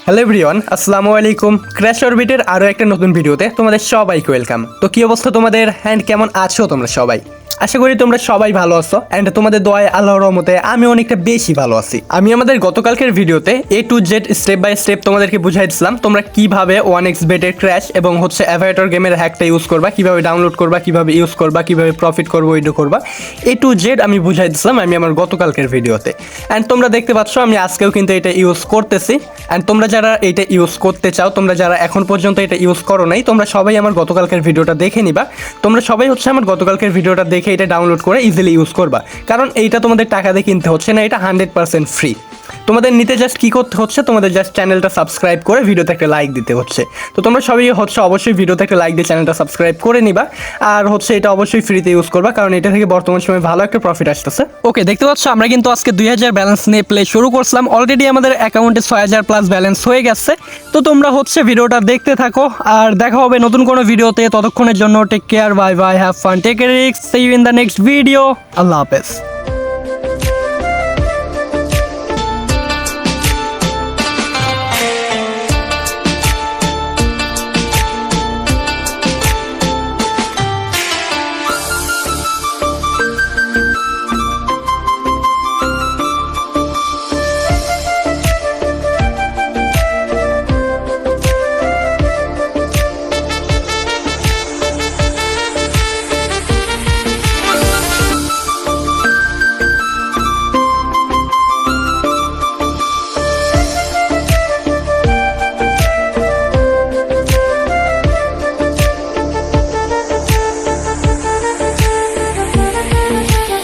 Hello everyone, আসসালামু আলাইকুম। Crash অরবিটের আরও একটা নতুন ভিডিওতে তোমাদের সবাইকে ওয়েলকাম। তো কী অবস্থা তোমাদের, অ্যান্ড কেমন আছো তোমরা সবাই? আশা করি তোমরা সবাই ভালো আছো, অ্যান্ড তোমাদের দোয়ায় আল্লাহর রহমতে আমি অনেকটা বেশি ভালো আছি। আমি আমাদের গতকালকের ভিডিওতে A to Z step by step তোমাদেরকে বুঝাই দিচ্ছিলাম তোমরা কিভাবে 1x বেটের ক্র্যাশ এবং অ্যাভাটার গেমের হ্যাকটা ইউজ করবা, কিভাবে ডাউনলোড করবা, কিভাবে ইউজ করবা, কিভাবে প্রফিট করবো, উইড্রো করবা। A to Z আমি বুঝাই দিচ্ছিলাম আমি আমার গতকালকের ভিডিওতে, অ্যান্ড তোমরা দেখতে পাচ্ছ আমি আজকেও কিন্তু এটা ইউজ করতেছি। অ্যান্ড তোমরা যারা এটা ইউজ করতে চাও, তোমরা যারা এখন পর্যন্ত এটা ইউজ করো নাই, তোমরা সবাই আমার গতকালকের ভিডিওটা দেখে নিবা। তোমরা সবাই আমার গতকালকের ভিডিওটা দেখে এটা ডাউনলোড করে ইজিলি ইউজ করবা, কারণ এইটা তোমাদের টাকা দিয়ে কিনতে হচ্ছে না, এটা 100% ফ্রি। তোমাদের নিতে জাস্ট কী করতে হচ্ছে, তোমাদের জাস্ট চ্যানেলটা সাবস্ক্রাইব করে ভিডিওতে একটা লাইক দিতে হচ্ছে। তো তোমরা সবাই অবশ্যই ভিডিওতে একটা লাইক দিয়ে চ্যানেলটা সাবস্ক্রাইব করে নিবা, আর এটা অবশ্যই ফ্রিতে ইউজ করবা, কারণ এটা থেকে বর্তমান সময়ে ভালো একটা প্রফিট আসতেছে। ওকে, দেখতে পাচ্ছ আমরা কিন্তু আজকে 2000 ব্যালেন্স নিয়ে প্লে শুরু করছিলাম। অলরেডি আমাদের অ্যাকাউন্টে 6000 প্লাস ব্যালেন্স হয়ে গেছে। তো তোমরা ভিডিওটা দেখতে থাকো, আর দেখা হবে নতুন কোনো ভিডিওতে। ততক্ষণের জন্য take care, bye bye, have fun, take a risk, see you in the next video. আল্লাহ হাফেজ।